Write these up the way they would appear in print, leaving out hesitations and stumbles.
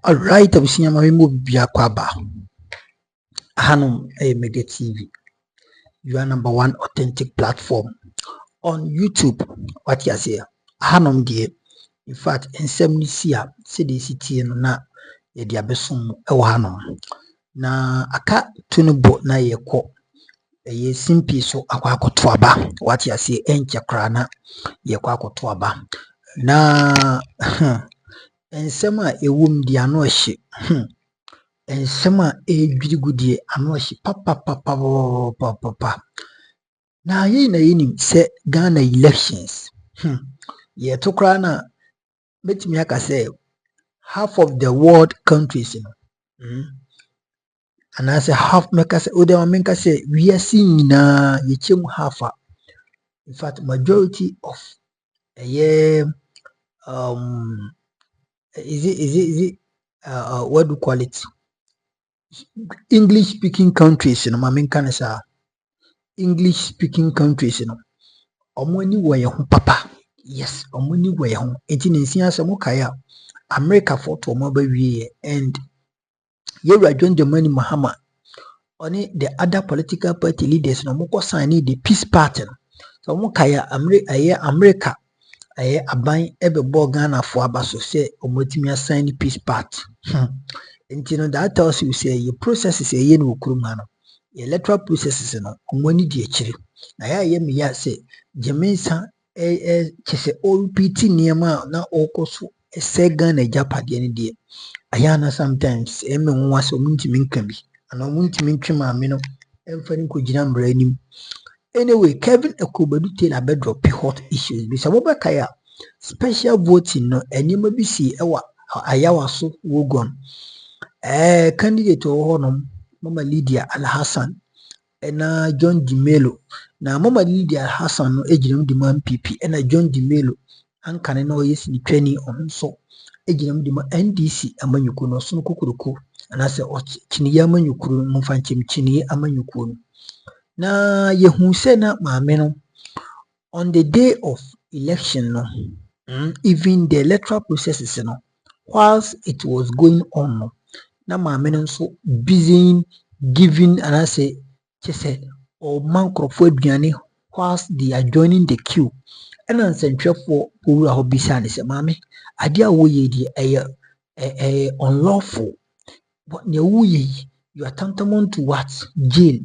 Alright, abusinya ma move bia kwaba. Hanum Media TV. You are number one authentic platform on YouTube. What you say? Hanum die. In fact, ensem ni sia CDCT no na ye dia besom e wo hanum. Na aka tunubo na ye ko ye simpi so akwa akoto aba. What you say? Enche kra na ye kwa akoto aba. Na ensem a ewum di ano hye. Ensema edwirigudie anohye papa na yini se Ghana elections ye to kra na betimi aka say half of the world countries and I say half make say o dem make say we are seeing na ye chem half in fact majority of is it what do you call it, English speaking countries English speaking countries omoni wo ye ho papa. Yes, omoni wo ye ho enti ne nsia se mo kaya America photo mo ba wie and Yewra John Dramani Mahama oni the other political party leaders no mo ko sign the peace party so mo kaya America aban ebebo Ghana fo abaso se omotimi assign peace party enti no that tells you say your processes ye no kuruma no electoral processes no omoni di akire na ya me ya say Jamaica chese OPT niema na okoso ese Ghana Japade ni die ayana sometimes eme nwa so muntimi nka bi ana muntimi ntwema ame no emfani ko gina mbra anim. Anyway, Kelvin Tailor bedrop hot issues bi so bobeka ya special voting no enima bi si ewa Ayawaso wogon candidate ho Mama Lydia Alhassan ena John Dimelo na Mama Lydia Alhassan no ejinam di NPP ena John Dimelo ankane na oyesi ni twani onso ejinam di NDC amanyuku no so kokoroko anase chiniye amanyukuru mfanchim chiniye amanyuku no na yehu se na maame no on the day of election no even the electoral processes no whilst it was going on no na maame no so busy giving anase chese o mankrofo aduane whilst they are joining the queue and nsentwefo owura ho bisa ne se maame ade a wo ye di unlawful but ne wo ye you are tantamount to what jail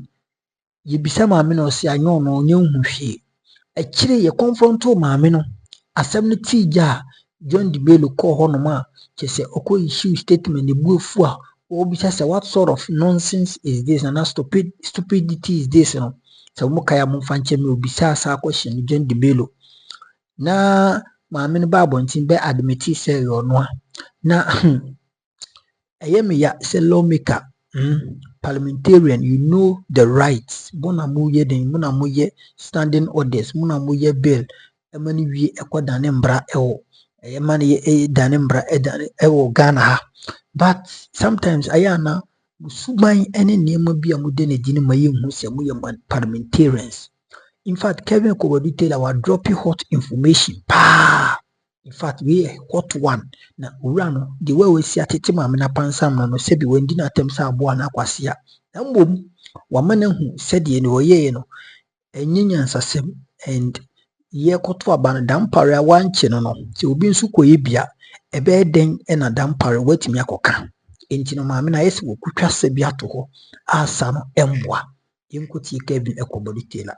yebisa maame no se anyo no onye nhwehwe akire ye confronto maame no asem no tija John Dimelo call ho no ma chese okọ issue statement ne buafu a obisa say what sort of nonsense is this and stupidity is this no so mo kaya mo fanche me obisa sa question John Dimelo na maame no ba abontin be admit say yo no na ayemi ya say lawmaker parliamentarian, you know the rights. Muna muye den, muna muye standing orders, muna muye bill. Emani wi ekwa danembra ewo. Emani ye danembra ewo Ghana ha. But sometimes ayana musumai ene niyama biya mudene jini maye mhusi ya muye parliamentarians. In fact, Kelvin Tailor was dropping hot information. In fact, we hot one. Na urano, the way we see at it, mamma pansam no sebi when dinner attempts are born aquasia. And boom, woman who said ye no ye no, and yin sasem, and ye cotwa ban dampare one chino, so being suko ibia, a bed den and a dampare waiting yakoka. Intino mamma, yes, who could trust a biato, son emboa. Yinkuti Kelvin Tailor.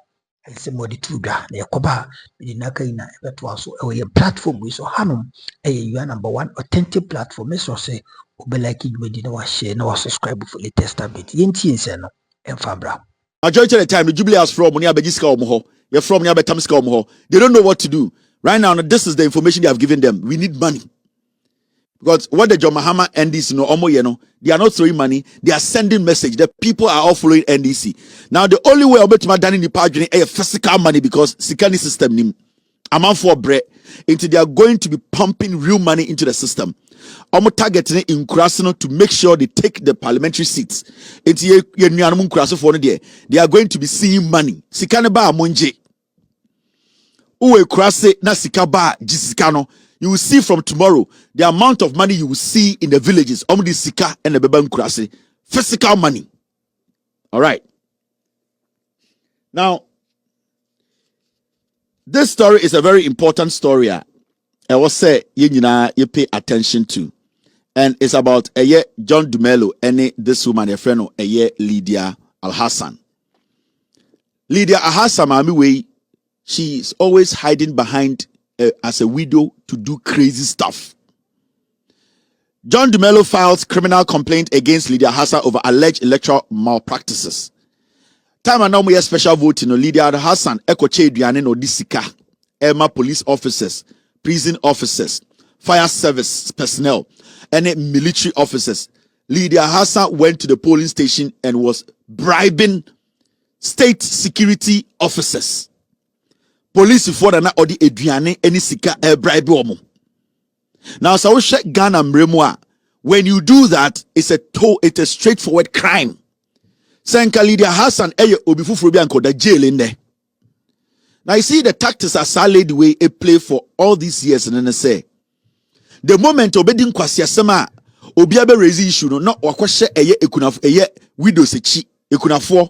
And somebody to da na yakoba in Nakaina ebeto so a platform we so hanum you are number one authentic platform so say obe like you did no share no subscribe for latest update yenti nse no emfabra majority of the time the Jubilee House from near Begiska Omoho you're from near Betamska Omoho they don't know what to do right now. This is the information they have given them. We need money because what the John Mahama NDC no Omo yeno, they are not throwing money, they are sending message. The people are all following NDC. Now the only way Obetuma done in the party is physical money because Sikani system nim amount for bread into they are going to be pumping real money into the system. Omo targeting in Kurasino to make sure they take the parliamentary seats. Into they are going to be seeing money. Sikani ba monje. Uwe Kurase na Sikaba Jisikano. you will see from tomorrow the amount of money you will see in the villages. Omdi sika and the beba nkurase. Physical money. All right. Now, this story is a very important story. I will say you pay attention to. And it's about John Dumelo and this woman, a friend of Lydia Alhassan. Lydia Alhassan, mami, she is always hiding behind as a widow to do crazy stuff. John Dumelo files criminal complaint against Lydia Alhassan over alleged electoral malpractices. Time and now we have special voting. Lydia Alhassan, Ekoche Duane no Disika, Emma police officers, prison officers, fire service personnel, and military officers. Lydia Alhassan went to the polling station and was bribing state security officers. Police for the odi eduane any sika bribe omo. Now so check Ghana mremwa. When you do that, it's a straightforward crime. Senka Lydia Alhassan obi fufuro bi anko da jail in there. Now you see the tactics are solid way a play for all these years and then say the moment obedin kwasi asema obi abe raise issue no wakwhye ekunafo widow sechi ekunafo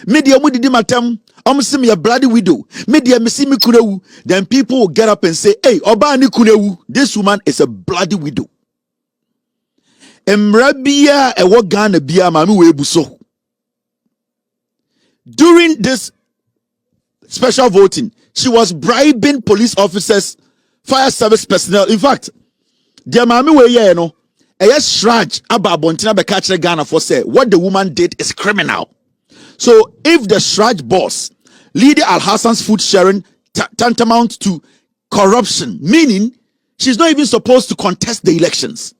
media mu didi matam sim ya bloody widow media mesi mi kunewu, then people will get up and say, hey, oba ni kunewu, this woman is a bloody widow. Emrabia ewo Ghana bia mami we buso. During this special voting, she was bribing police officers, fire service personnel. In fact, dear mami we ye no, shraj aba bontina be catch Ghana for say what the woman did is criminal. So if the shraj boss, Lydia Alhassan's food sharing tantamount to corruption, meaning she's not even supposed to contest the elections.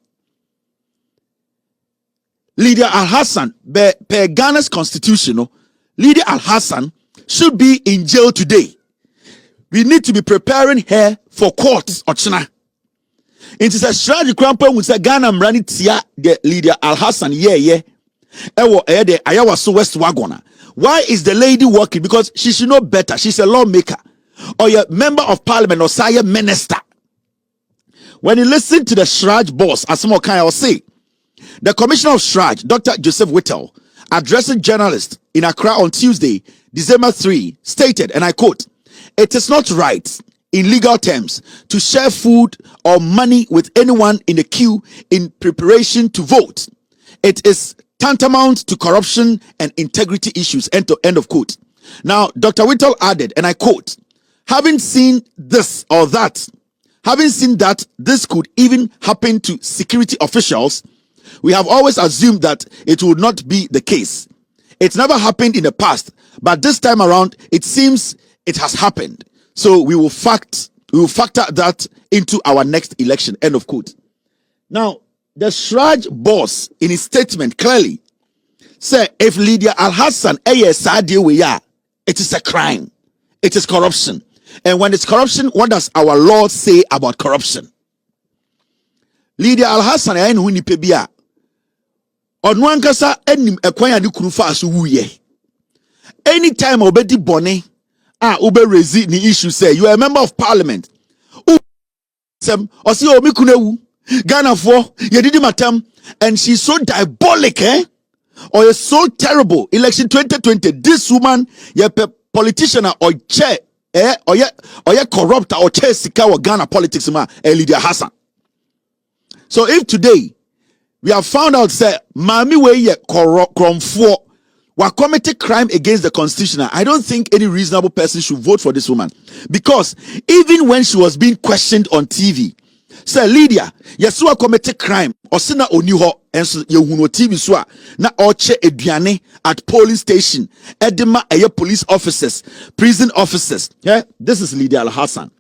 Lydia Alhassan, per Ghana's constitution, Lydia Alhassan should be in jail today. We need to be preparing her for court. Ochina. It is a strategy crampo with a Ghana Mrani Tia de Lydia Alhassan. Yeah. Ewo de Ayawaso West Wagona. Why is the lady working? Because she should know better. She's a lawmaker or a member of parliament or say minister. When you listen to the Shraj boss, as some kind of say, the commissioner of Shraj, Dr. Joseph Whittle, addressing journalists in Accra on Tuesday, December 3, stated, and I quote, "It is not right in legal terms to share food or money with anyone in the queue in preparation to vote. It is tantamount to corruption and integrity issues," end of quote. Now, Dr. Whittle added, and I quote, having seen that this could even happen to security officials, we have always assumed that it would not be the case. It's never happened in the past, but this time around, it seems it has happened. So we will factor that into our next election, end of quote. Now, the Shraj boss, in his statement, clearly said, if Lydia Alhassan it is a crime. It is corruption. And when it's corruption, what does our Lord say about corruption? Lydia Alhassan anytime obedi bone ube rezi ni issue say you are a member of parliament osi o mikunewu Ghana for ye didi matam, and she's so diabolic or is so terrible. Election 2020, this woman ye politician or chair or ye corrupt or chair sika or Ghana politics ma Lydia Alhassan. So if today we have found out say mami we ye kromfo wa committed crime against the constitution, I don't think any reasonable person should vote for this woman, because even when she was being questioned on TV, say Lydia, yesu committed crime or sina oni ho enso yehuno TV so na oche eduane at polling station edema police officers, prison officers. Yeah, this is Lydia Alhassan.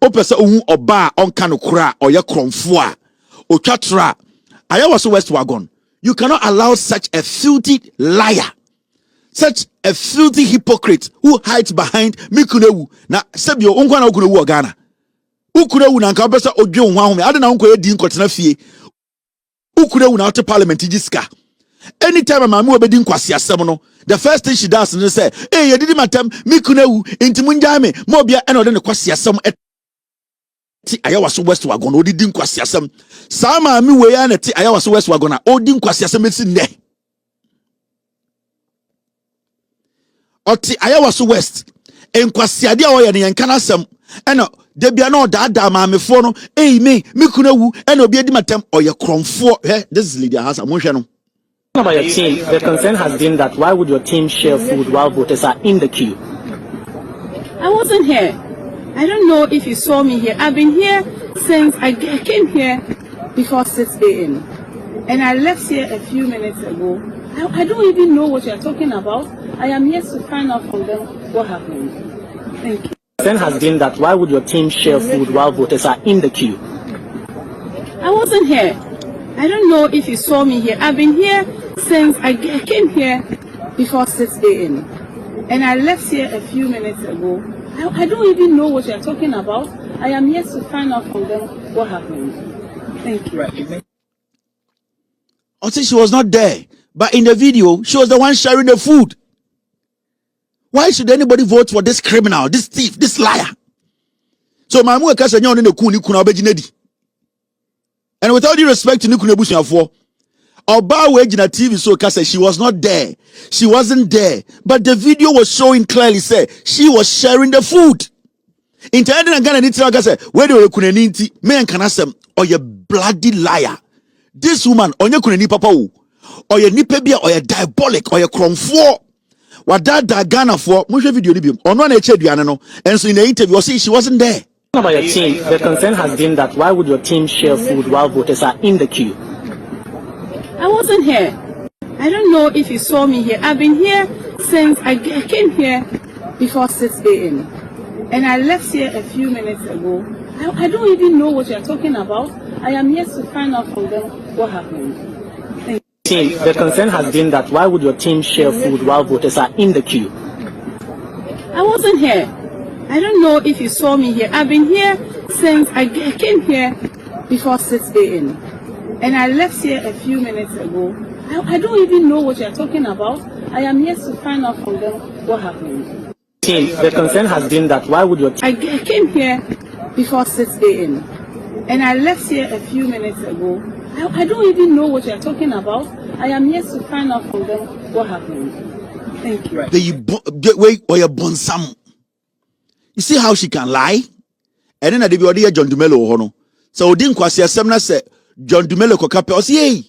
Opesa ohun oba onka no kura oye kromfo a otwatra Ayawaso West Wagon. You cannot allow such a filthy liar, such a filthy hypocrite who hides behind mikunewu na sebio onkwa na okunewu Ghana. Ukurewu na nka pesa odwe ho ahome ade na nko edi nkotena fie. Ukurewu na out parliament jiska. Anytime mama obedi nkwasi asem no, the first thing she does is say, "Hey, ye didi matam mikunewu inti munjame mo bia eno de ne kwasi asem ti Ayawaso West wagon odi di nkwasiasem saa maami we ya na ti Ayawaso West wagon a odi nkwasiasem esi nne oti Ayawaso West enkwasiade a oye ne yanka na asem ena de bia na odaada maamefo no me kunawu ena obi edi matem oye kromfo this is Lydia Alhassan mo hwe no. About your team, the concern has been that why would your team share food while voters are in the queue? I wasn't here. I don't know if you saw me here. I've been here since I came here before 6 a.m. And I left here a few minutes ago. I don't even know what you're talking about. I am here to find out from them what happened. Thank you. The concern has been that why would your team share food while voters are in the queue? I wasn't here. I don't know if you saw me here. I've been here since I came here before 6 a.m. And I left here a few minutes ago. I don't even know what you're talking about. I am here to find out from them what happened. Thank you. I think she was not there, but in the video, she was the one sharing the food. Why should anybody vote for this criminal, this thief, this liar? So my mother kasa nyawo ne ku ni kuna obejinedi. And with all due respect to Nikune Busiafo, Oba Wejina TV so kasa she was not there. She wasn't there. But the video was showing clearly say she was sharing the food. Intending again and it's say where do you kuneni me and kanasem or you bloody liar. This woman on your kuneni papa or your nipebia or your diabolic or your cromfo. What that Ghana for most video nibium on one no and so in the interview she wasn't there. About your team, the concern has been that why would your team share food while voters are in the queue? I wasn't here. I don't know if you saw me here. I've been here since I came here before 6 a.m. And I left here a few minutes ago. I don't even know what you're talking about. I am here to find out from them what happened. Thank you. Team, the concern has been that why would your team share food while voters are in the queue? I wasn't here. I don't know if you saw me here. I've been here since I came here before 6 a.m. And I left here a few minutes ago. I don't even know what you're talking about. I am here to find out from them what happened. Team, the concern has been that why would your team... I came here before 6 a.m. And I left here a few minutes ago. I don't even know what you're talking about. I am here to find out from them what happened. Thank you. Wait, or your bonsam. You see how she can lie? And then I did be John Dumelo hono. So didn't kwasi asemna say John Dumelo kokape o say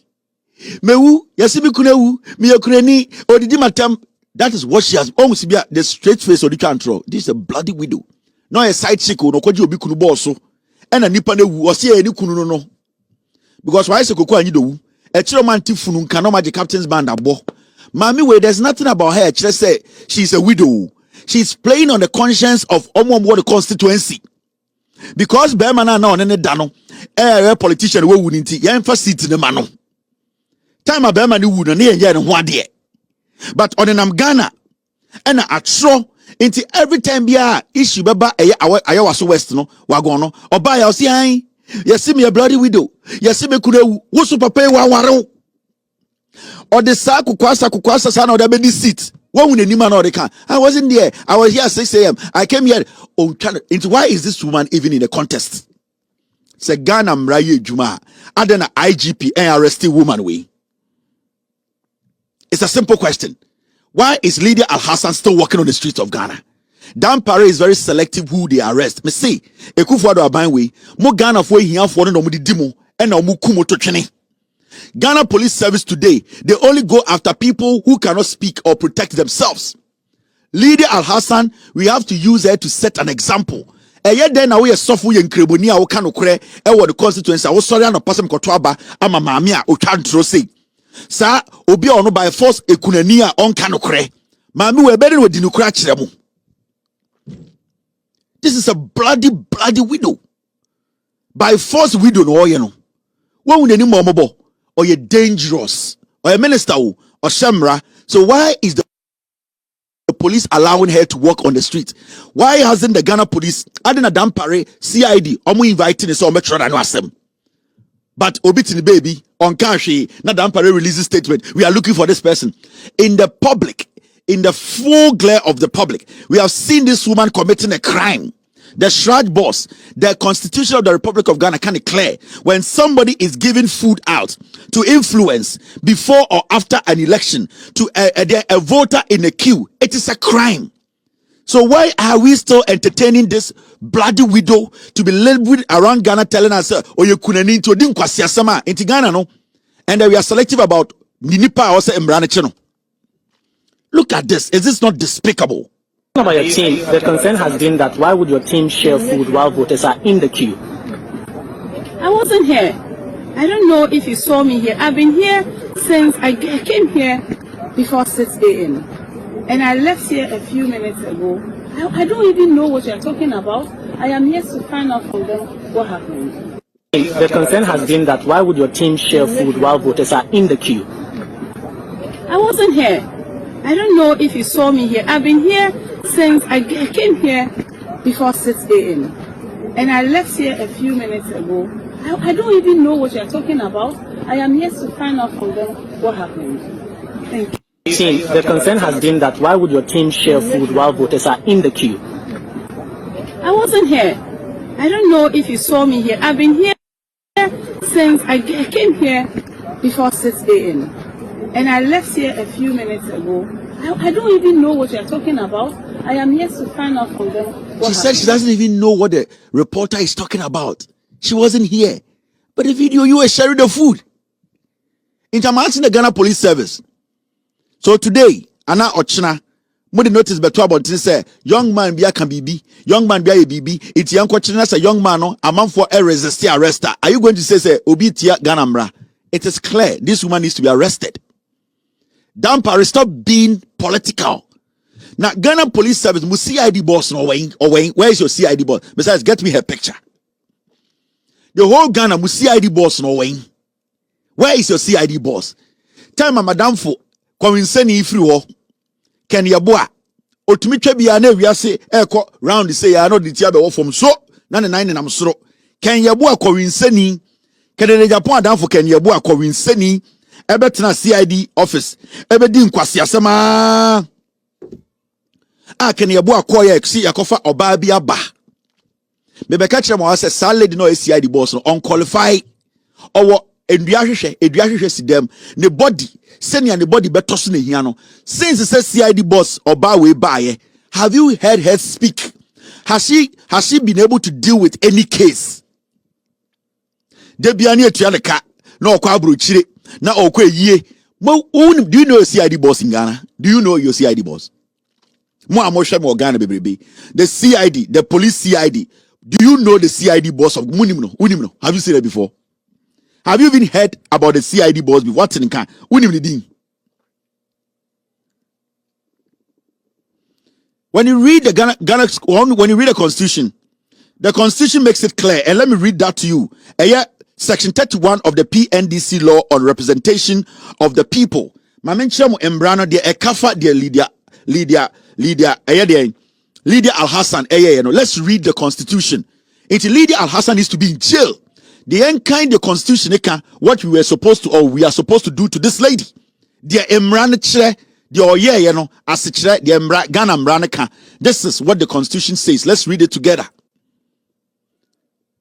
mewu yasimi kunewu mi yokreni odidi matam. That is what she has almost be the straight face of the control. This is a bloody widow. No a side chick no kwaji obi kunu boss so. And a nipa newu o say any kunu no. Because why se kokwa anyi dowu? E chiro man tifunu nka no magic captain's band abo. Mami we there's nothing about her. Just say she's a widow. She's playing on the conscience of the constituency. Because Bermana na on any dano, a politician we wouldn't seat in the mano. Time a Berman would and near one day. But on an Ghana, and a throw into every time be a issue baba Ayawaso West no wagono or buy our see you see me a bloody widow. You see me could what's pay waro or the kukwasa son of the seat. I wasn't there. I was here at 6 a.m. I came here. Into why is this woman even in the contest? It's a Ghana Mraye Juma. And then an IGP and arrested woman way. It's a simple question. Why is Lydia Alhassan still walking on the streets of Ghana? Dan Pare is very selective who they arrest. Me say, Ekufuado aban way. Mo Ghana for here for no mudi dimo and no mu kumo to chene. Ghana Police Service today, they only go after people who cannot speak or protect themselves. Lydia Alhassan, we have to use her to set an example. Yet then we are suffering in Krebonia or Kanokre, the constituency. I was sorry, no person Kotwaba, ama mamia, or can't say. Sir, obi ono by force ekunania on Kanokre. Mami, we're better with the This is a bloody widow. By force widow, no, you know. What would any momobo? Or you're dangerous, or a minister, or Shamra. So why is the police allowing her to walk on the street? Why hasn't the Ghana police, Adina Dampare, CID, or inviting us or metro and asem? But Obitini baby, on Kanshi, not Dampare releases statement. We are looking for this person. In the public, in the full glare of the public, we have seen this woman committing a crime. the Shraj boss, the Constitution of the Republic of Ghana can declare when somebody is giving food out to influence before or after an election to a voter in a queue, it is a crime. So why are we still entertaining this bloody widow to be labeled around Ghana telling us, oh, you couldn't need to do into Ghana, no? And we are selective about Ninipa or Embrana channel. Look at this. Is this not despicable? About your team, the concern has been that why would your team share food while voters are in the queue? I wasn't here. I don't know if you saw me here. I've been here since I came here before 6 a.m. And I left here a few minutes ago. I don't even know what you're talking about. I am here to find out from them what happened. The concern has been that why would your team share food while voters are in the queue? I wasn't here. I don't know if you saw me here. I've been here since I came here before 6 a.m. And I left here a few minutes ago. I don't even know what you're talking about. I am here to find out from them what happened. Thank you. Team, the concern has been that why would your team share food while voters are in the queue? I wasn't here. I don't know if you saw me here. I've been here since I came here before 6 a.m. And I left here a few minutes ago. I don't even know what you're talking about. I am here to find out from them what She said she doesn't even know what the reporter is talking about. She wasn't here. But the video, you were sharing the food. I'm asking the Ghana Police Service. So today, Anna Ochina, when notice beto about say young man be a can be young man be a BB, it's young question as a young man, no, a man for a resist arrester. Are you going to say Obi Tia Ganamra? It is clear this woman needs to be arrested. Dampari, stop being political. Now, Ghana Police Service, must CID boss no Wayne or Wayne. Where is your CID boss? Besides, get me her picture. The whole Ghana must CID boss no Wayne. Where is your CID boss? Tell my madam for Coinseni free Ken Yabua. Otumitwe bia na wiase eko round say ya no the tia be from so na ne nine nam soro. Ken Yabua Coinseni. Ken ne Japan down for Ken Yabua Coinseni. Ebetena CID office. Ebedi nkwasi asema. Ken Yabua koya eksi yakofa oba bia ba. Bebe ka kire mo say sa lady no CID boss no unqualified. Owo eduahwehwe sidem ne body senior ne body beto so na hia no since say CID boss oba we baaye. Have you heard her speak? Has she been able to deal with any case? Debiani etua ne ka na okwa abrochire na okwa yie. Do you know CID boss in Ghana? Do you know your CID boss? Mo amoshe mo Ghana bebrebe. The CID, the police CID. Do you know the CID boss of Munimno? Have you seen it before? Have you even heard about the CID boss before? What's in the When you read the when you read the Constitution makes it clear, and let me read that to you. Section 31 of the PNDC law on representation of the people. Mamenchemo Embrano de Ekafa de Lydia Alhassan. Let's read the Constitution. Lydia Alhassan needs to be in jail. The unkind the Constitution, what we were supposed to, or we are supposed to do to this lady. The Emranche, the Asichere, the Ghana Mraneka. This is what the Constitution says. Let's read it together.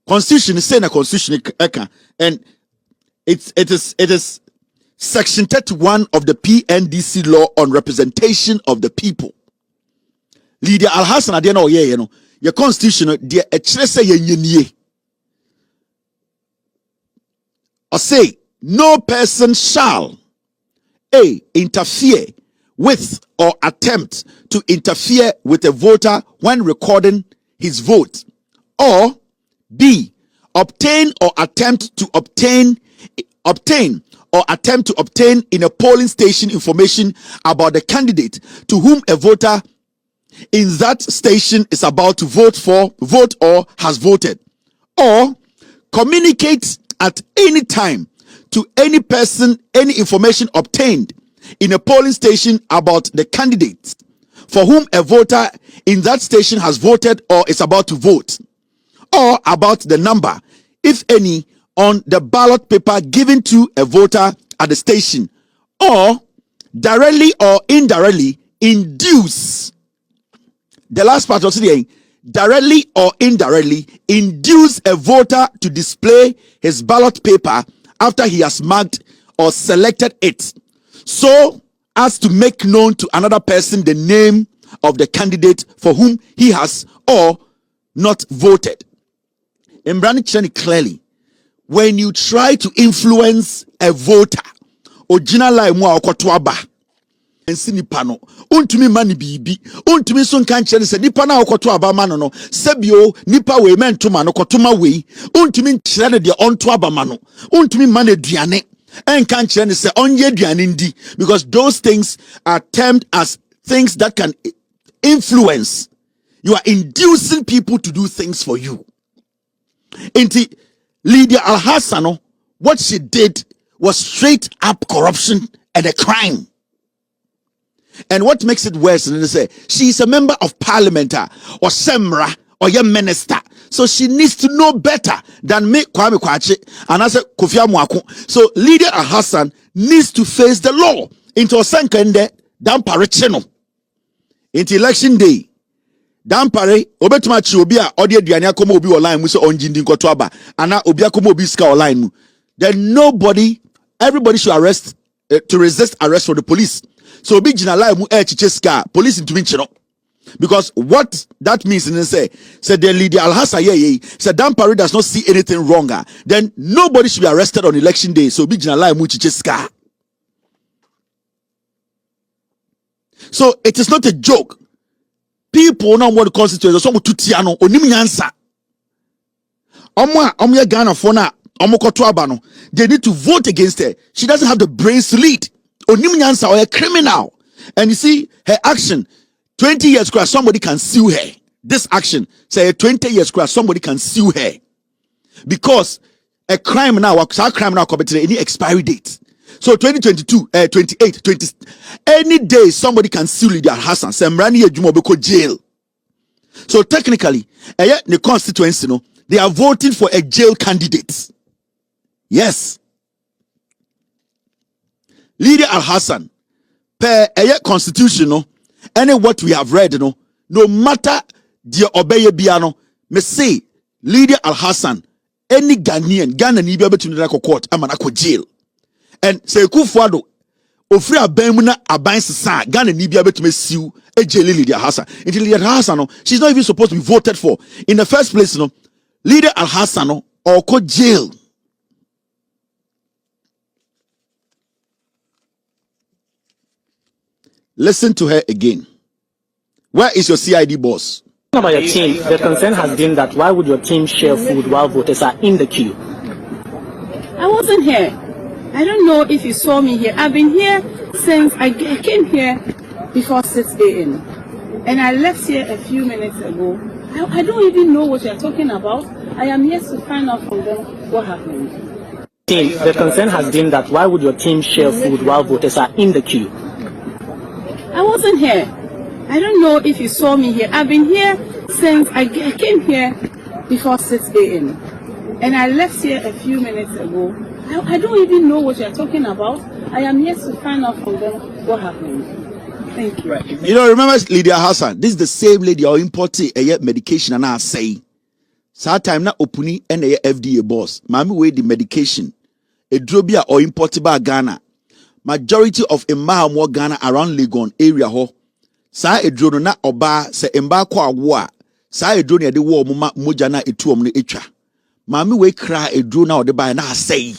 Constitution is saying a Constitution, and it is Section 31 of the PNDC law on representation of the people. Lydia Alhassan, I don't know, your Constitution, the Echrese or say, no person shall A. Interfere with or attempt to interfere with a voter when recording his vote, or B. Obtain or attempt to obtain in a polling station information about the candidate to whom a voter in that station is about to vote or has voted, or communicate at any time to any person any information obtained in a polling station about the candidate for whom a voter in that station has voted or is about to vote, or about the number, if any, on the ballot paper given to a voter at the station, or directly or indirectly induce. The last part of saying directly or indirectly induce a voter to display his ballot paper after he has marked or selected it, so as to make known to another person the name of the candidate for whom he has or not voted. In Brandon clearly, when you try to influence a voter, original mu akotoaba ensi nipa no untumi mani bibi untumi so nka nkyere se nipa na akoto aba ma no sebio nipa we mentoma no kotoma we untumi nkyere de onto aba ma no untumi ma na duane enka nkyere ne se onye duane ndi, because those things are termed as things that can influence. You are inducing people to do things for you. Inti Lydia Alhassan, what she did was straight up corruption and a crime. And what makes it worse, and they say she is a member of parliament or semra or your minister, so she needs to know better than me Kwame Kwache and I said Kofi Amwako. So Lydia Alhassan needs to face the law into a sankende down paricheno into election day. Dampare obetuma chi obi a ode aduane akoma obi online mu so onjindi nkoto aba ana obi akoma obi ska online mu, then everybody should arrest to resist arrest from the police. So obi jina line mu chiche ska police ntumi nchino, because what that means is say the Lydia Alhassan said Dampare does not see anything wronger, then nobody should be arrested on election day. So obi jina line mu chiche ska. So it is not a joke. People now want the constitution. So tutiano onim nyansa. Omo Ghana for na omo koto abano. They need to vote against her. She doesn't have the brains to lead. Onim nyansa or a criminal. And you see her action. 20 years crash, somebody can sue her. This action, say 20 years crash, somebody can sue her because a crime now, committed any expiry date. So 2022, 28, 20, any day somebody can sue Lydia Alhassan. Semrani Ejumobeko jail. So technically, the constituency, they are voting for a jail candidate. Yes. Lydia Alhassan, per constitution, and what we have read, no matter the obey biano, me say Lydia Alhassan, any Ghana need be able to court, amanako jail. And say Kufuado ofri abemuna abansisa Ghana ni bia betume siu ejele Lydia Alhassan. Until Lydia Alhassan, she's not even supposed to be voted for in the first place. Lydia Alhassan or ko jail. Listen to her again. Where is your CID boss? About your team, the concern has been that why would your team share food while voters are in the queue? I wasn't here. I don't know if you saw me here. I've been here since I came here before 6 a.m. And I left here a few minutes ago. I don't even know what you're talking about. I am yet to find out from them what happened. Team, the concern has been that why would your team share food while voters are in the queue? I wasn't here. I don't know if you saw me here. I've been here since I came here before 6 a.m. And I left here a few minutes ago. I don't even know what you're talking about. I am yet to find out from them what happened. Thank you. Right. You know, remember Lydia Alhassan? This is the same lady or importing a medication and I say, "Sa time na opuni and a FDA boss. Mami way the medication. A drobia or imported by Ghana. Majority of Emma Ghana around Legon area ho. Sa a drone na oba se emba kwa wa. Sa a drone ya de war mujana etu omne echa. Mami way cry a drone now the by na say.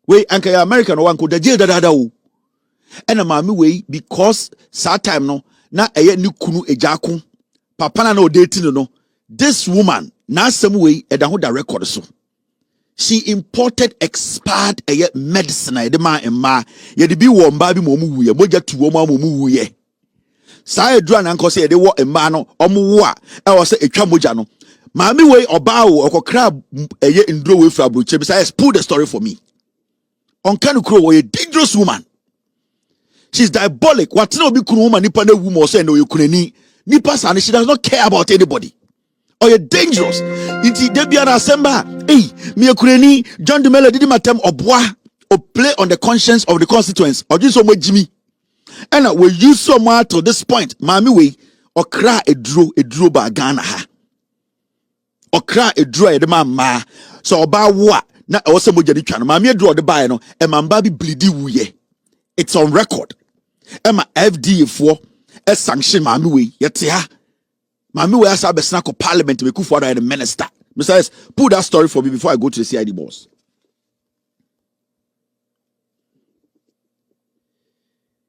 We anka American one could the jail da and a mami way because sa time no na eye ni kunu ejaku papa na no dating no. This woman na some way e da ho da record so. She imported expired medicine de ma emma ye de bi wo mba bi mo mu wuye moja tu wo mo mu wuye sa edura na nko se ye de wo emma no omo wo a e wo se etwa moja no maami we oba wo okokra nduro we fra broche bi say pull the story for me on kanu kro wo a dangerous woman. She's diabolic. What no be kunu woman nipa na wu mo so no ye kunani nipa sa she does not care about anybody. Or you're dangerous. Inti Debiana Assemba, me kureni John de Melo did matem obwa or play on the conscience of the constituents or just so much Jimmy. And we use so much to this point, Mami way okra eduro ba Ghana ha okra eduro e de ma so oba wo a na e wo se moja ni twa no ma me eduro de bae no e ma mba bi bleedi wuye. It's on record. Emma FDA for a sanction mami we yete ha mami we asa besna ko parliament we kufu the minister. Mr. Put that story for me before I go to the CID boss.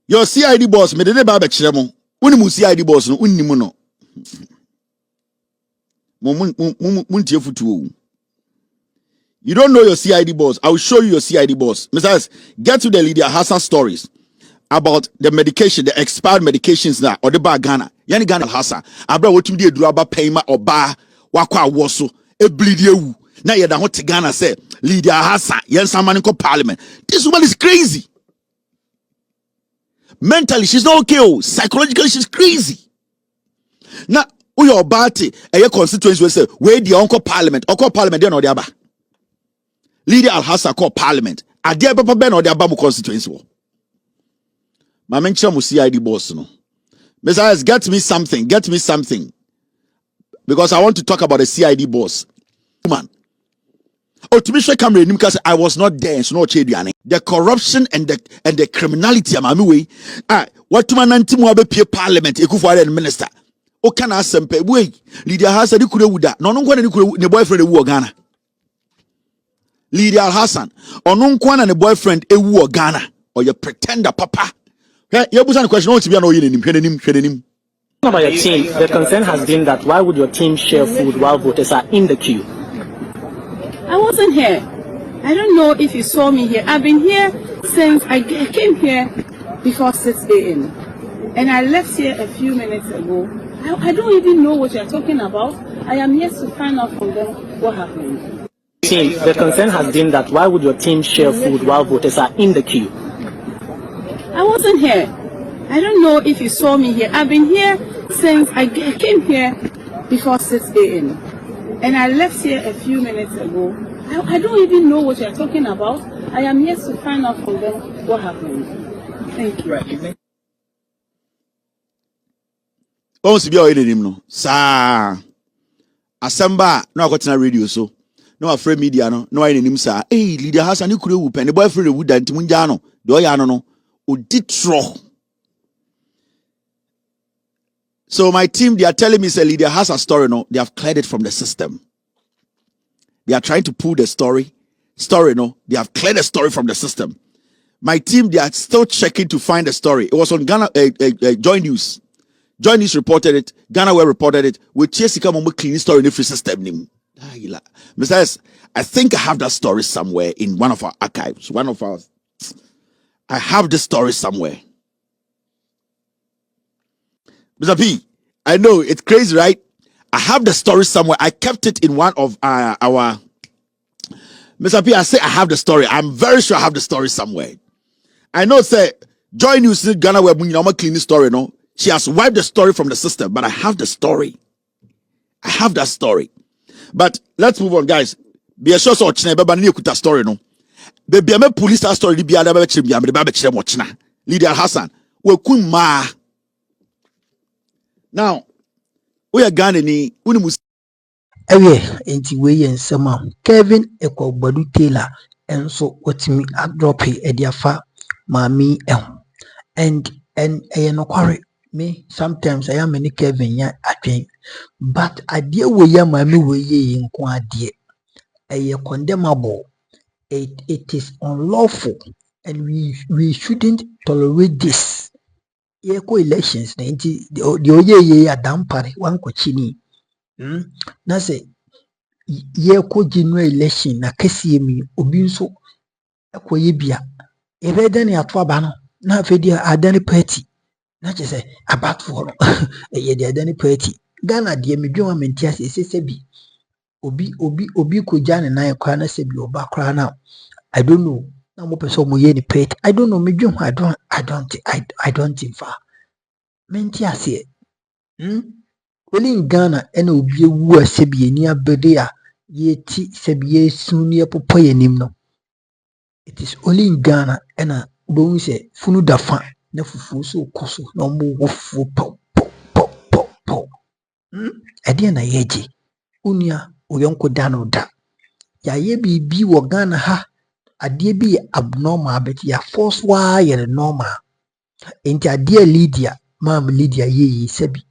Your CID boss me de ba be kire mo unimu CID boss no unimu no muntie futu. You don't know your CID boss. I will show you your CID boss. Mr. Get to the Lydia Alhassan stories about the medication, the expired medications now, or the bar Ghana. Yani Ghana Alhassan. Abra wotum di eduru aba payma or bar wakwa awoso e bleed you. Na yeda hot Ghana say Lydia Alhassan yen samani ko parliament. This woman is crazy. Mentally she's not okay. Oh, psychologically she's crazy. Now uyo obati eye constituency we say where the uncle parliament dey no the aba. Lydia Alhassan call parliament. Ade papa ben or the aba constituency wo. My mention mu CID boss no. Messiah, get me something. Because I want to talk about the CID boss. Man. Oh, to be sure, because I was not there. So no the corruption and the criminality. I'm way. What to man antimu abe parliament? Ekufu minister. O can ask some pay. Wait, Lydia Alhassan you could wuda. No the boyfriend ewu Ghana. Lydia Alhassan. Or no kwana the boyfriend ewu Ghana. Or you pretender papa. You have a question. About your team, the concern has been that why would your team share food while voters are in the queue? I wasn't here. I don't know if you saw me here. I've been here since I came here before 6 a.m. And I left here a few minutes ago. I don't even know what you're talking about. I am here to find out from them what happened. Team, the concern has been that why would your team share food while voters are in the queue? I wasn't here. I don't know if you saw me here. I've been here since I came here before 6 a.m. And I left here a few minutes ago. I don't even know what you're talking about. I am here to find out from them what happened. Thank you. Oh, si bia him no. Sa asamba no akotina radio so. No afraid media no. No him sa. Hey, Lydia Alhassan you kure wu pen. The boyfriend wu da ntimu nja no. De o ya no. Oditro. So my team, they are telling me, say Lydia has a story. No, they have cleared it from the system. They are trying to pull the story. No, they have cleared the story from the system. My team, they are still checking to find the story. It was on Ghana Joy News. Joy News reported it. Ghana Web reported it. With Jessica Momo clean story in the free system. Mr. I think I have that story somewhere in one of our archives. I have this story somewhere. Mr. P, I know it's crazy, right? I have the story somewhere. I kept it in one of our. Mr. P, I say I have the story. I'm very sure I have the story somewhere. I know, say, Joy News Ghana Web, you know, clean the story, no? She has wiped the story from the system, but I have the story. I have that story. But let's move on, guys. Be a sure so kuta story, no? Baby, I'm a police story. Be a Lydia Alhassan. We ma. Now, we are Ghana ni unimus. Enti we yen sama Kelvin Tailor and so what me a drop ediafa mami and no quarry me sometimes I am any Kelvin ya atwen but adie we ya mami we ye nko adie condemnable. It is unlawful and we shouldn't tolerate this. Elections the oye adampare wan kochini na se general election na kese mi obi nso ekoye bia ebeda ne ato aba no na afedi adani party na chese about for no ye the adani party Ghana de medwuma mentia se bi obi ko jane na ekwa na se bi oba kra na I don't know na mo pese mo ye ni party I don't know medwuma I don't think far mentia se only in Ghana and obi wu asebi ni abede a yeti sebi suni popo yenim no. It is only in Ghana and a bone say funu dafa na fufu so koso na mo wofu pop ɛdeɛ na yɛgye unia oyonko da no da yɛayɛ biribi wɔ Ghana ha adeɛ bi yɛ abnormal but yɛ force waa yɛ normal enti adeɛ Lydia Mama Lydia yɛyi sɛbi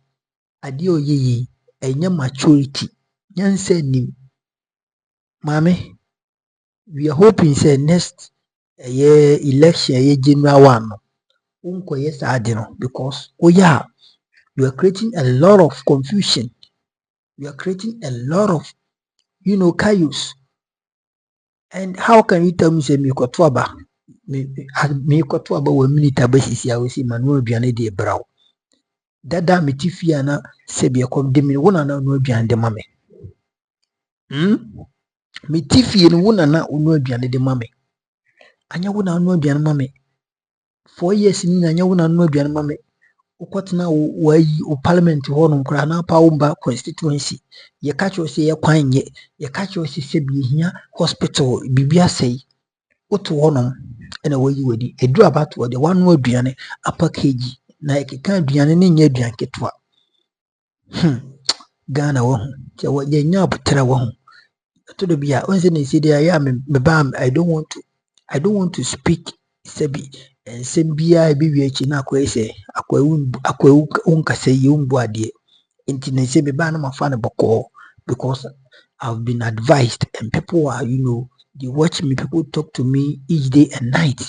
adeɛ o yɛyi ɛnyɛ maturity nyansa nim maame we are hoping say next election January 1 no unkoye saa de no because you are creating a lot of confusion. You are creating a lot of, chaos. And how can you tell me say me kotwaba? Me kotwaba wa minute basis ya wesi manuel biane de brow. Dada me tifia na sebi ya kondemi wuna na unuel biane de mame. Me tifia ni wuna na unuel biane de mame. Anya wuna unuel biane mame. 4 years ni anya wuna unuel biane mame. Ukwatena u parliament ho no nkra na pa umba constituency ye catch o se ye kwan ye catch o se bi hia hospital bibia sei oto ho no ena wayi wadi edu abato de wanu aduane apa kg na ekeka aduane ne nya aduan ketwa Ghana wo hu che wo ye nya abutra wo hu to do bia onse na esi dia ya me ba I don't want to speak sebi ensem bia bi wi achi na akwa ise akwa unkasa yi umbu ade enti na se me ba na mafa na boko because I've been advised and people are they watch me, people talk to me each day and night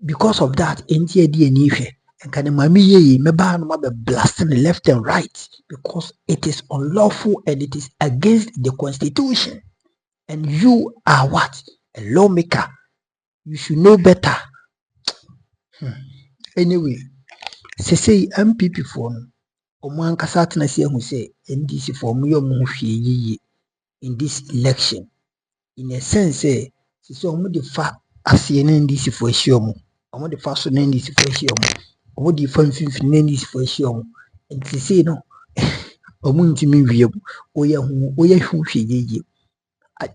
because of that enti ade ani hwe enka ne mami ye me ba na be blasting left and right because it is unlawful and it is against the constitution and you are what, a lawmaker. You should know better. Anyway, say NPP for omo ankasa atena se hu say NDC for mo yom ho hwe yiye in this election. In a sense say omo de fa ase na NDC for ehia omo de fa so na NDC for ehia omo de fa mfimfini na NDC for ehia omo nti say no omo ntimi wiem oye hu hwe yiye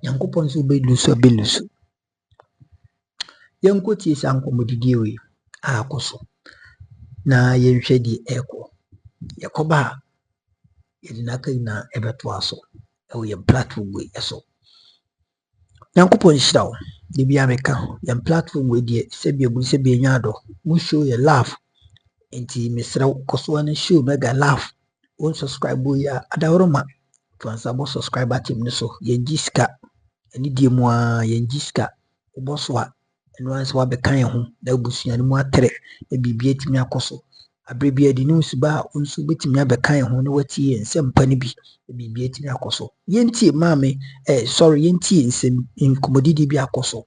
Yankopon so be lusu Yankotie sankomodidie we akoso na yenhwe di eko yakoba yedinaka ina ebeto aso ewo ye platform we eso Yankopon hirawo de bia meka ye platform we die sebia buli sebia nyaado mu show ye love enti mesra koso na show mega love on subscribe ya adaworoma to ansabo subscriber team ne so yenjiska eni die mu a yenjiska oboso Enwans wa bekan ho da busuani mu atere e bibia timi akoso abrebia di news ba onsu betimi abekan ho ne wati ensem pani bi e bibia timi akoso yenti maame sorry yenti ensem inkomodidi bi akoso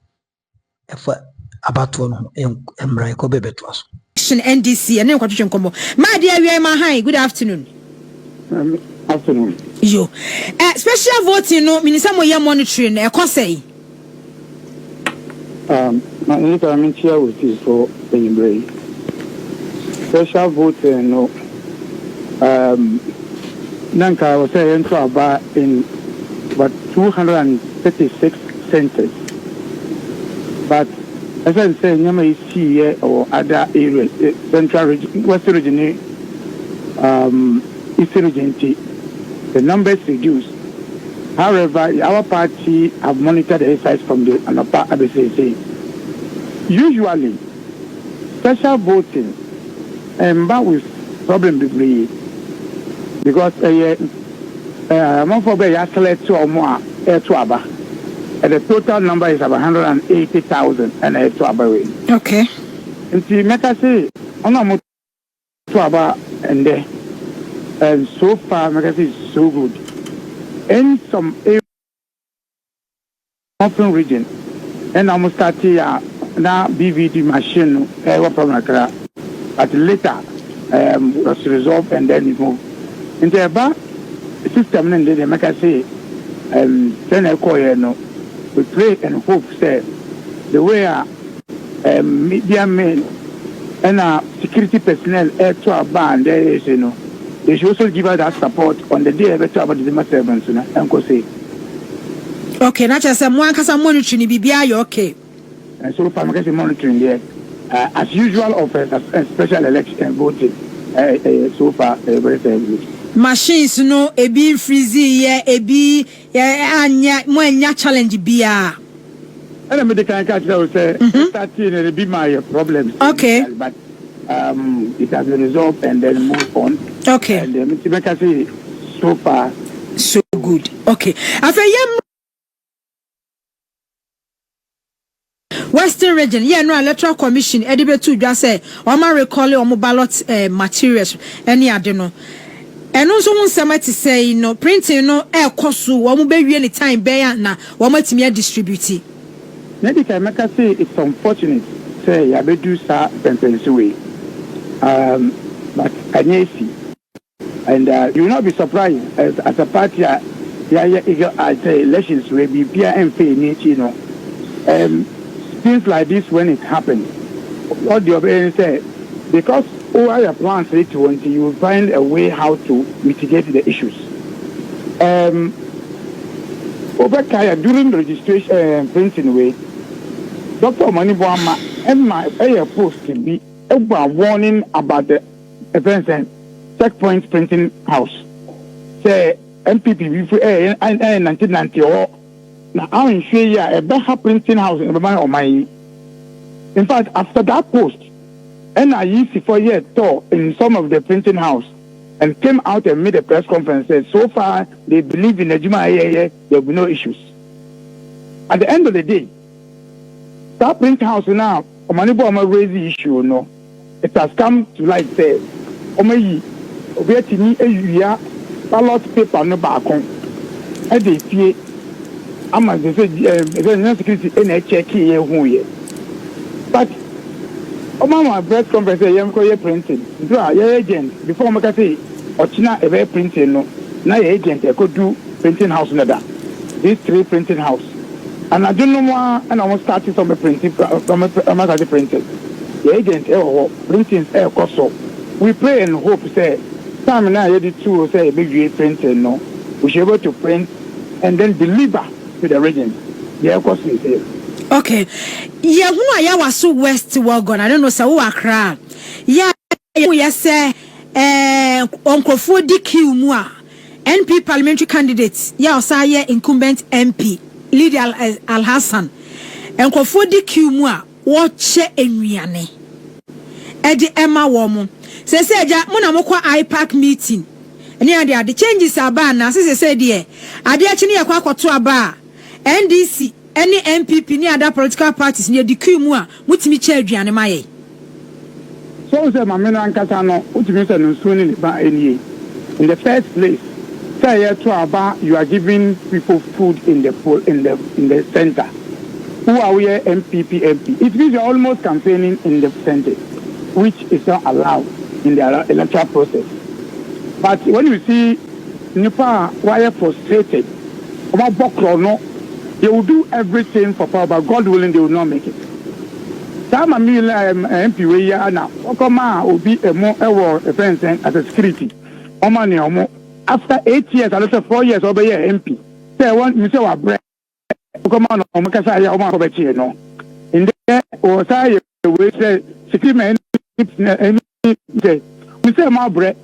efa abato no emra ko bebeto aso NDC and kwatwe nkomo ma dia wi ma hi good afternoon. Afternoon. Yo special voting no minisa mo ye monitoring e kosei My name is with you for the special voting. No, Nanka was saying about in about 236 centers, but as I say, you may see or other areas, central region, western region, eastern region, the numbers reduced. However, our party have monitored the exercise from the ANOPA ABCC. Usually, special voting but with problem degree because more for be select to or more to aba and the total number is about 180,000 and to aba way. Okay. And see, meta say on to aba and there and so far meta say is so good. In some open region and almost start here now BVD machine what problem but later was resolved and then it moved in the bar system and they make us say then I call you know we pray and hope say the way media men and security personnel to our band there is they should also give us that support on the day about the servants and go say okay na just one kasa monitoring bibia you okay and so far I'm monitoring there as usual of a special election voting so far very good. machines no ebi freezy ye ebi anya mo anya challenge bia. And I can catch those starting and be my problems. Okay. But it has been resolved and then move on. Okay. And I say so far so good. Okay. Western region, no electoral commission, edibetu just say, Oma recall or ballot materials, any adeno. And also, one summit to say, no printing, no air costu, one be really time bear na, one might me distribute. Maybe I say it's unfortunate, say, I do start way. But I see. And you will not be surprised as a party, I say elections will be beer and pay, you know. Things like this when it happens, what the other said, because over your plans 2020, you will find a way how to mitigate the issues. Over during the registration printing way, Dr. Manibwama and my post to be a warning about the events and checkpoint printing house. Say NPP in 1990 or. Now, I'm sure a better printing house in my. In fact, after that post, and I used to 4 years tour in some of the printing house and came out and made a press conference. Said so far they believe in the Juma there will be no issues. At the end of the day, that printing house now, Omanibo raise the issue. No, it has come to light. Say, Omayi, Obiatini, a ballot paper no back on, and they fear. I'm a security in a check here. But my press conference, I'm printing. Your agent, before I say, or China, a very printing, no, now agent, I could do printing house another. These 3 printing house. And I don't know why, and I want to start from a printing, from a printing. The agent, printing, so we pray and hope, say, time now, you two say, big printing, no, we should be able to print and then deliver to the region. Yeah, of course we say. Okay. Yeah, who Ayawaso West Wagon? I don't know, so Accra. Yeah, we say, Uncle Fodi Kiumua, NP parliamentary candidates. Yeah, Osaya incumbent MP Lydia Alhassan. Uncle Fodi Kiumua, watch Enriane. Eddie Emma Woman. Say, ja, Monamokwa IPAC meeting. And yeah, the changes are bad now. Say, dear, I did actually acquire to a bar. NDC, any MPP, any other political parties near the Kumua, which me chair Gianamaye. So, sir, my men and Catano, which means an soon in the first place, say to a bar, you are giving people food in the center. Who are we MPP MP? It means you're almost campaigning in the center, which is not allowed in the electoral process. But when you see Nepal, why frustrated about Bokro, they will do everything for power, but God willing, they will not make it. Some MP way now, Okoma will be a more offense as a security. After 8 years, I lost 4 years over here MP. Say one, you say what bread. Okoma no Makasaya Oma Kobechi no. In there, or say we say security man. We say my bread.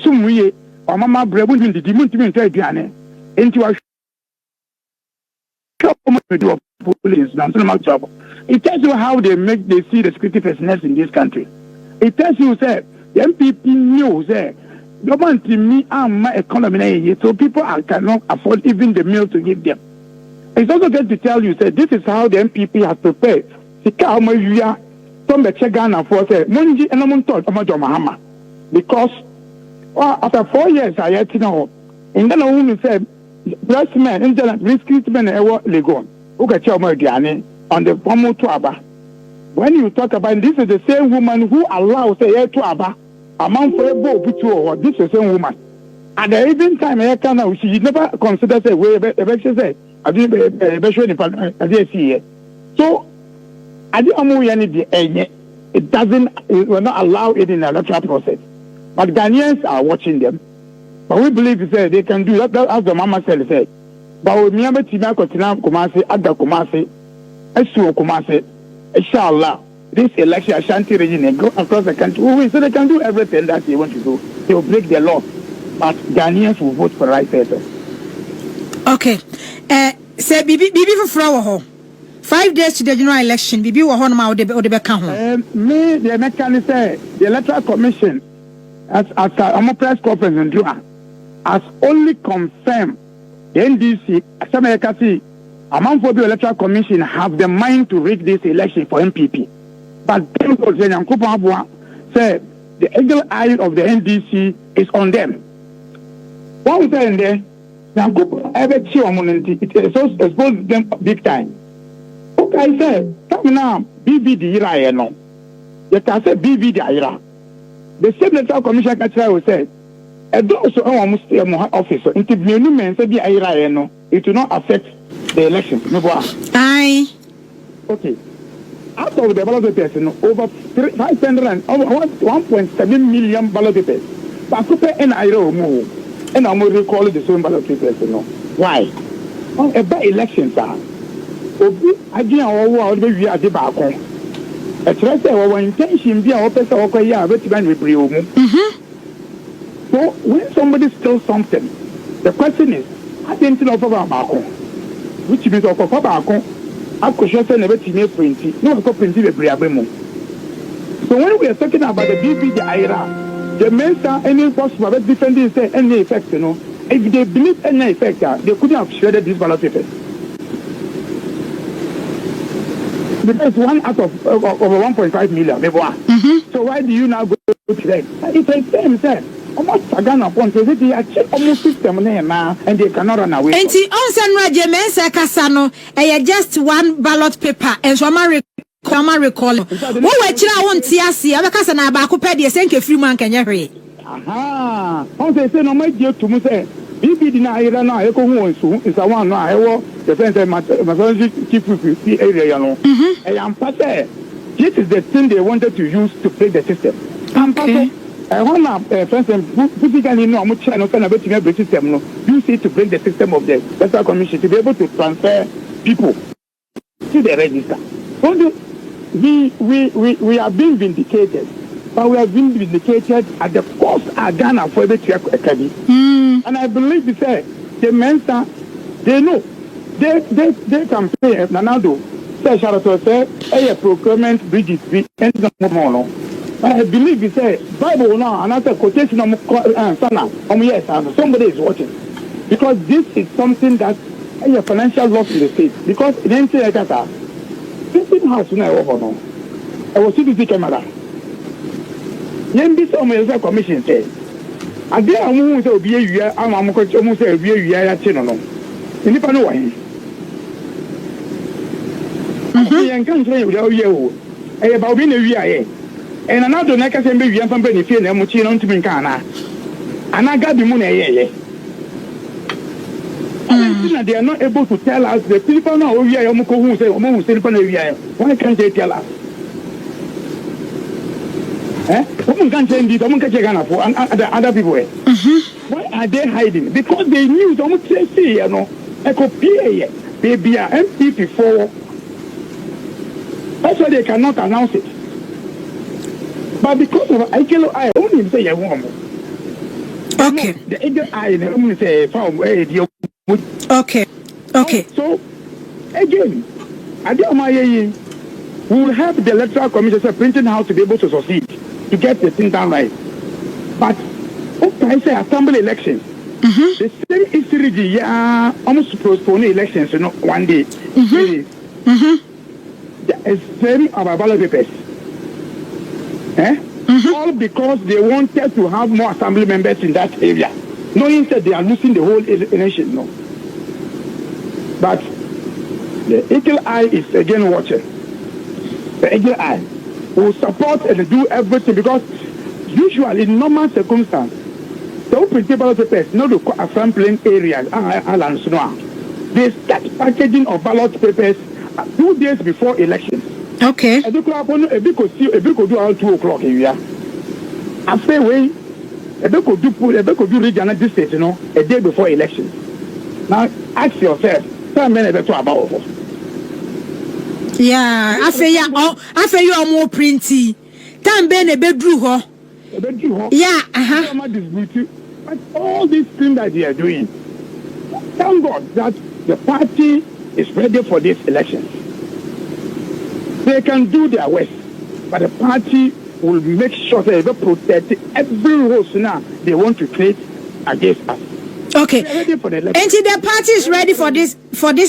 Some we or Mama bread wouldn't be demoted to Diane into a police. It tells you how they see the security personnel in this country. It tells you, sir, the MPP knows, sir, don't want to me and my economy, so people cannot afford even the meal to give them. It's also going to tell you, sir, this is how the MPP has prepared. Because after 4 years, I had to know, and then a woman said, Bless men, internet, risk men, Legon, who can tell me on the Pomo Tuaba. When you talk about this, is the same woman who allows a Tuaba, a man for a bow, or this is the same woman. At the even time, she never considers a way, said, I didn't see it. So, I didn't know it doesn't, it will not allow it in the electoral process. But Ghanaians are watching them. But we believe they can do that, as the Mama said. But we remember Tina Kotina Kumasi, Ada Kumasi, Esu Kumasi, Inshallah, this election, Ashanti region, and go across the country. So they can do everything that they want to do. They will break the law. But Ghanaians will vote for right person. Okay. Say, Bibi for Flower. 5 days to the general election, Bibi will hold my Odebeka. Me, the mechanism say the Electoral Commission, as a press conference in Jua, has only confirmed the NDC, as America see, among the Electoral Commission have the mind to rig this election for MPP. But say the eagle eye of the NDC is on them. One thing there, it exposed them big time. Okay, I said, come now, BVD Ira, no. You can say BVD Ira. The same Electoral Commission will say, and those almost officer, interview men say be Ira, no. It will not affect the election. Aye. Okay. Out of the ballot papers, over 1.7 million ballot papers. But I and Ira move. And I'm going to recall the same ballot papers, Why? About elections are. I didn't know we are the back home. A trust our intention be our person or Koya, but so when somebody steals something, the question is, I didn't know about back home. Which means of back home, Accusations never seen printing, no printing a briabemo. So when we are talking about the BB, the IRA, the Mensa, any possible defending say any effect, if they believe any effect, they couldn't have shredded these ballot papers. Because 1 out of over 1.5 million. So why do you now go to them? It's the same thing. Almost Sagana point is it the almost system name and they cannot run away. And the onsen Rajemensa Casano, just one ballot paper and so recall. Who were children won't see us here because an abacopedia sent a free man can you read? Aha! On the same, my dear to me say, BB deny I don't know, I go home soon. It's a one, I will defend my chief area. I am passé. This is the thing they wanted to use to break the system. Okay. I want to, for instance, physically know how much I know about the system. Use it to break the system of the Electoral Commission to be able to transfer people to the register. So we are being vindicated, but we are being vindicated at the cost of Ghana for every academy. And I believe they say the Mensa, they know they can pay Nanado. Say Sharato say a procurement bridges be and no. But I believe he say Bible now another quotation of Sana. Yes, somebody is watching because this is something that a financial loss in the state because in any like that. This house now over I was sitting the camera. This American Commission says. I dare almost be a year. I'm almost a year at Chino. In the Panoa. I can't say you about being a year. And another neck can be young company feeling Muchino to Mincana. And I got the money. They are not able to tell us the people now we are who say why can't they tell us? Women can't say indeed, for other people. Why are they hiding? Because they knew almost say, a copy, baby, MPP for. That's why they cannot announce it. But because of Eagle Eye, only say a woman. Okay. The Eagle Eye, only say, Okay. So, again, we will have the Electoral Commission printing how to be able to succeed, to get the thing done right. But, okay, I say assembly elections. The same history, almost postpone elections, one day. There is same about ballot papers. All because they wanted to have more assembly members in that area. Knowing that they are losing the whole nation, no. But the Eagle Eye is again watching. The Eagle Eye will support and do everything because usually in normal circumstances, the open ballot papers, not the assembling areas, they start packaging of ballot papers 2 days before elections. Okay. A big could do around 2 o'clock area. After way, a big could do regional district, a day before elections. Now ask yourself, how many better about Yeah, I feel you are more printy. Time ben a bedroom ho. Yeah, But all these things that they are doing, thank God that the party is ready for this election. They can do their worst, but the party will make sure that they protect every role now they want to create against us. Okay. And the party is ready for this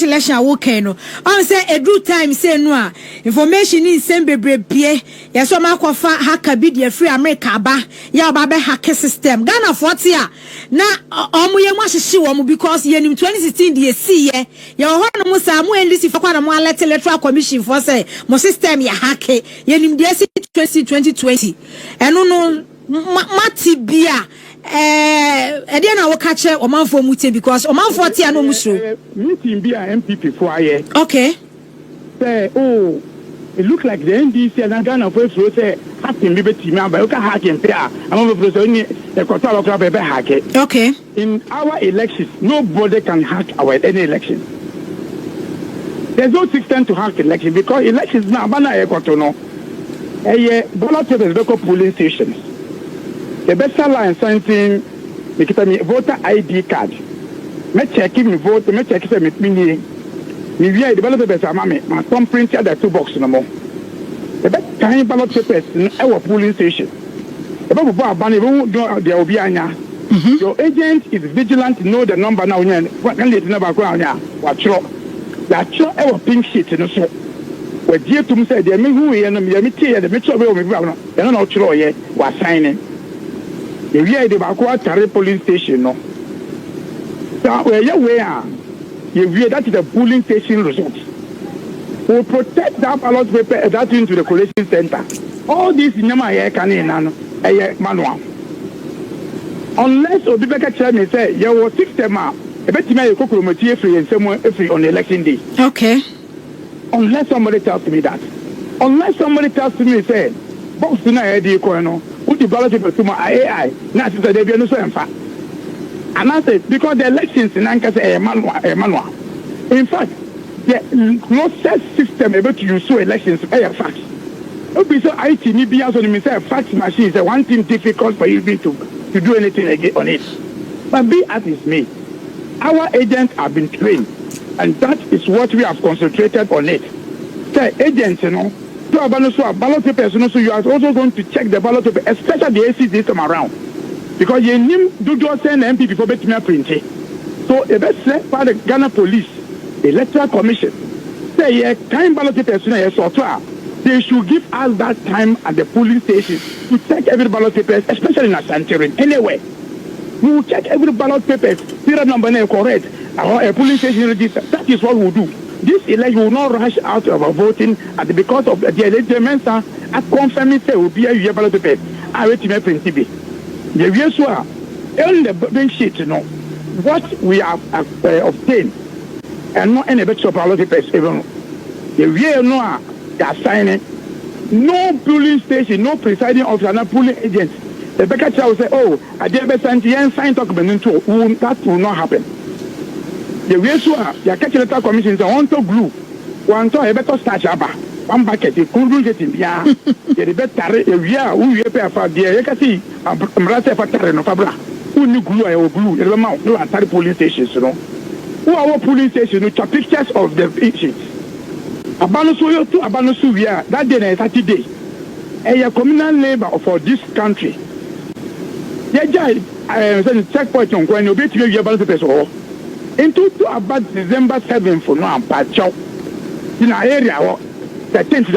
election. Okay, no. I say a good time say no. Information in same bebre. Yes, so ma kofa hacker be the free America ba. Ya ba be hacker system. Ghana 40 ya. Na omo ye mwa shishi womu because ye nim 2016 the see ye. Ya ho no mo sa mo NDC for kwa na mo electoral commission for say mo system ya hacker. Ye nim the 2020. Eno no mati bia. Ediana will catch a man for Mutin because a man for Tiano Musu. Meeting be a MPP for a year. Okay. Say, oh, it looks like the NDC and Ghana first will say, hacking liberty, man, but you can hack and pay. I'm over the Cotal Club ever hack it. Okay. In our elections, nobody can hack our any election. There's no system to hack election because elections now, Bana Ecotono, a ballot papers, local polling stations. The best line something make me voter ID card. Me check me vote, me check say me via the ballot papers amame, my thumb print at the 2 box no more. The best kind ballot papers in our polling station. The Bible ban there will be anya. Your agent is vigilant, know the number now. What can let number go anya? What show? That show our pink sheet no so. We dear to me say the me who here no me tell the me trouble me no. You know show here was signing. The way the Bakwa police station, no. So where you are, that is the polling station result. We protect that ballot paper that into the collation center. All this in Yama can manual. Unless Obibeka Chairman say your system, a better may cook free and someone free on election day. Okay. Unless somebody tells me that. Unless somebody tells me say, box in a idea corner. Put the ballot paper to my AI. Not to the no so and and I say because the elections in Anka say a manual. In fact, the process system able to use so elections a fact. Don't be so IT ni be also me say fax machine is one thing difficult for you to do anything again on it. But be as is me. Our agents have been trained, and that is what we have concentrated on it. Say agents, you know. So ballot papers, so you are also going to check the ballot paper, especially the AC this time around. Because you need to just send MPP for better printing. So the best set by the Ghana police, the electoral commission, say time ballot papers they should give us that time at the polling station to check every ballot paper, especially in Ashanti. Anyway, we will check every ballot paper, serial number correct, a polling station register. That is what we will do. This election will not rush out of our voting because of the elements are confirming say will be a year ballot paper. I wait to make principle. The real on the bench sheet, you know, what we have obtained and not any better ballot papers even. The real no they are signing. No polling station, no presiding officer, no polling agent. The Becker will say, oh, I did better sign document into that will not happen. The way so the Catching Commission want to glue, want to a better starch about one bucket, the cool get in the better who you pay for the Yakati, Mrata Fatara no Fabra, who knew glue or glue, the amount no at polling stations, you know. Who are polling stations to take pictures of the issues. Abanosu to Abanosu, that day is Saturday. A communal labor for this country. The checkpoint on when you bet you about the person. Into about December 7th for now, but chow in our area, the tent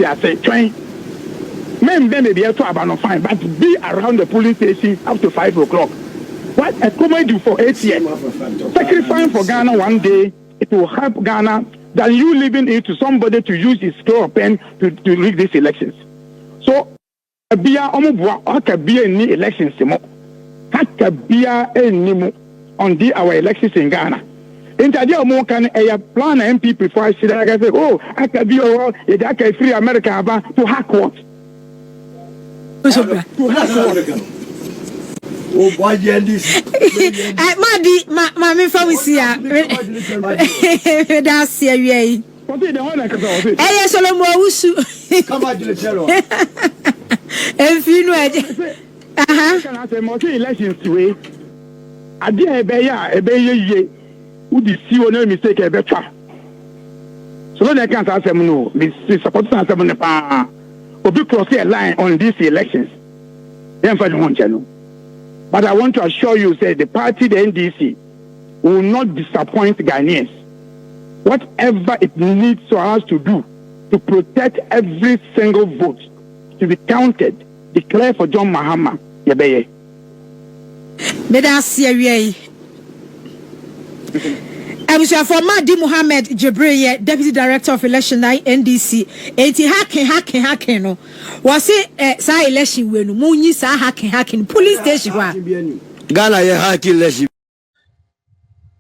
I say, train. Men may be able to about no fine, but be around the police station up to 5 o'clock. What a common do for 8 years. Sacrifice for Ghana one day, it will help Ghana than you leaving it to somebody to use his scroll pen to rig these elections. So, be any elections, be any on our elections in Ghana. Interdia more can a plan MP before I say, oh, I can be all I can free America to hack what? To hack what? Oh, boy, this. My family, that's What is the one that is? Hey, Solomon Wusu. Come on, the terror. If you know it. Can I say more elections way? I did a bay, would you see one mistake a better? So when I can't answer no, Miss Support answer on the pa, or be crossing a line on these elections. Then for the one channel. But I want to assure you, say the party, the NDC, will not disappoint Ghanaians. Whatever it needs for us to do to protect every single vote to be counted, declare for John Mahama. Yebeye. Abusia for Madi Muhammad Jibril, Deputy Director of Election NDC. Eti hacking no. Was it sa election we no munyi sa hacking police station wa. Ghana ye hacking election.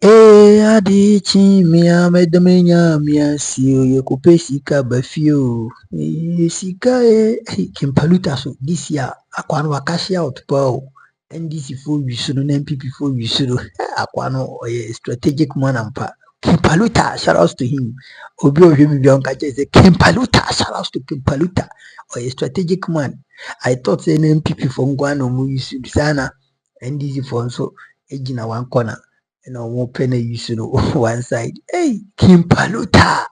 Adi chimia medamenya mia siyo ye kupe sika bafio. Sika kimpaluta so this year akwano wakashi out pao. NDC for Yusuru, NPP for Yusuru, Aquano, a strategic man and Kimpaluta, shout out to him. Obio Bianca is a Kimpaluta, shout out to Kimpaluta, or a strategic man. I thought an NPP from Guano, Musu Sana, NDC for so Egina one corner, and I won't penny Yusuru one side. Hey, Kimpaluta,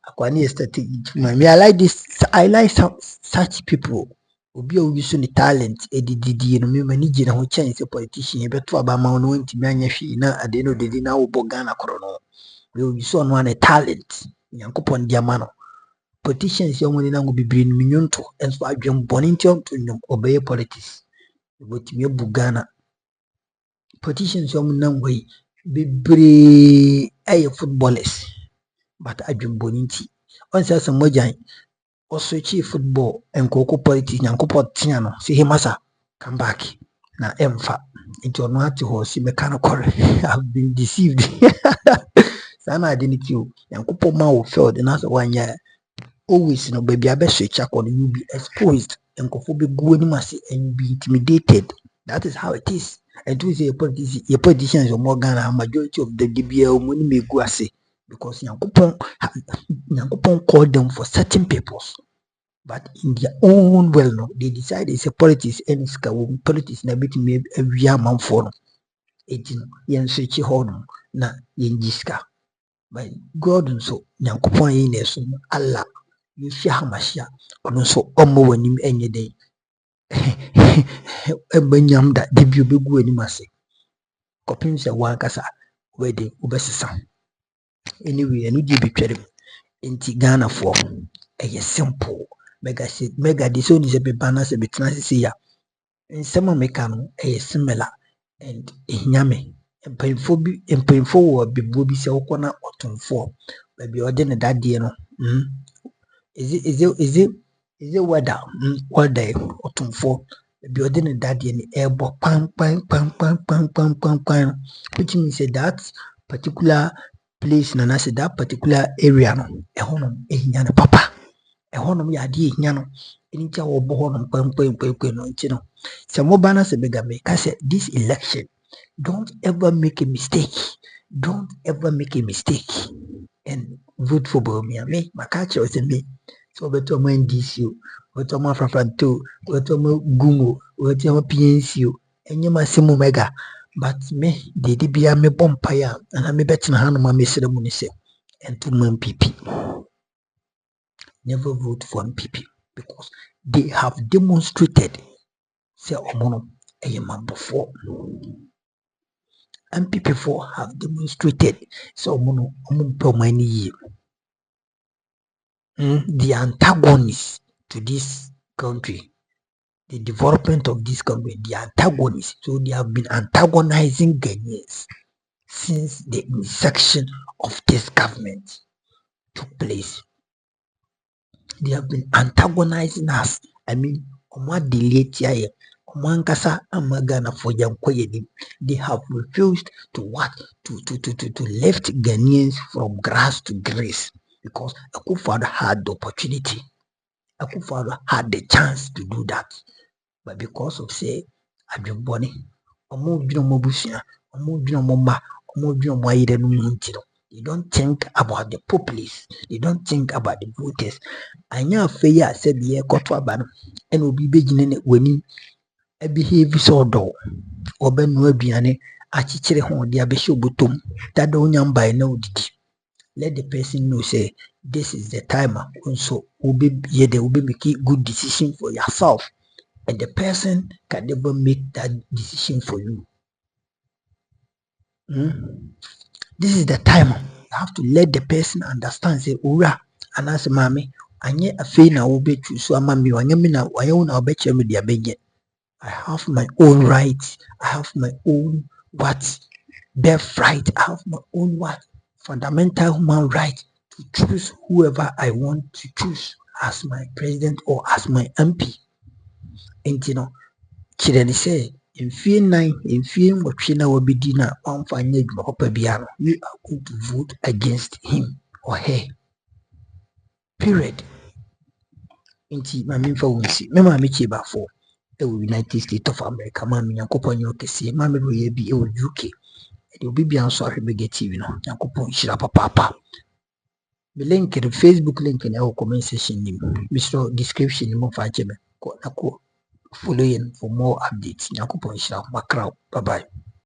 Aquani strategic man. I like this, I like such people. Obi o yusu ni talent edididi no me mani gina ho chance politician e beto abama no ntimi anya hwe na ade no dedi na wo Ghana koro no we o yusu no an talent yankopon dia ma no politicians yo woni na ngo bibiri no minyonto enso adwem boni ntiom to nyom obeye politics ebotimi ebu Ghana politicians yo na ngo yi bibiri ay footballers but adwem boni nti on say some mojan also chief football and cocoa politics and cocoa tiano see him as a come back na emfa into no ati ho si mechanical. I've been deceived. Sana didn't you and cocoa ma will failed and as 1 year always no baby I bet switch on you be exposed and cocoa be going must and be intimidated. That is how it is. And to say your politicians or more Ghana majority of the DBL money may go say because Yankopon called them for certain purpose. But in their own well, no, they decide it's a politics and it's politics na bit me every man for it yen switch hon na yen jiska. But God so Yankopon yin so Allah you share hamashia on so omo wanim enye day. Ebanyam da debut be gu anim ase. Kopim se wan kasa wedding ubesisa. Anyway, enu di betwere enti Ghana for eye simple mega diso ni se be bana se betena se ya nsema meka no eye similar and enyame empemfo wo bebo bi se okona otonfo ba bi ode ne dade no is it weather otonfo bi ode ne dade ni ebo pam which means that particular place na say that particular area no ehonom ehinya no papa ehonom ya de ehinya no entia wo bo honom pam no nti no se mo bana se bega me ka say this election don't ever make a mistake and vote for Bomia me makache o se me so beto mo NDC beto mo Afrafanto beto mo Gumo beto mo PNC enye masemu mega. But me, the DBA me bompire, and I may bet in hand my Mr. Munise and to NPP. Never vote for NPP because they have demonstrated, say, Omono, a man before. NPP 4 have demonstrated, so Omono, many years. The antagonists to this country. The development of this country, the antagonists. So they have been antagonizing Ghanaians since the inception of this government took place. They have been antagonizing us. I mean, they have refused to what? To lift Ghanaians from grass to grace because Akufo-Addo had the opportunity. Akufo-Addo had the chance to do that. But because of say adwembone omo dwuno mo busia omo dwuno mo ma omo dwuno mo ayire no ntino They don't think about the populace. They don't think about the voters. Anya feya said the kotwa ban and will be beginning when a behave so do or ben no aduane achichire ho de abehye obotom that don't by no didi. Let the person know say this is the time also will be making good decision for yourself, and the person can never make that decision for you. This is the time you have to let the person understand say ura anas mami anye afei na wo be choose so amami wanye me na wanye wo na obeche me dia benye. I have my own rights. I have my own birthright. I have my own fundamental human right to choose whoever I want to choose as my president or as my MP. And you know, Chideni say, in fear 9, in fear what China will be dinner on fine papa biano, you are going to vote against him or her. Period. Inti mami for unsi. Mema michi ba for United States of America, mami yankopon yokesi, mami roye bi UK. It will be answer big TV no. Yankopon shira papa. The link in the Facebook link in our comment section, Mr. Description in Mofajeme. Follow in for more updates. Yankopon shira makraw. Bye bye.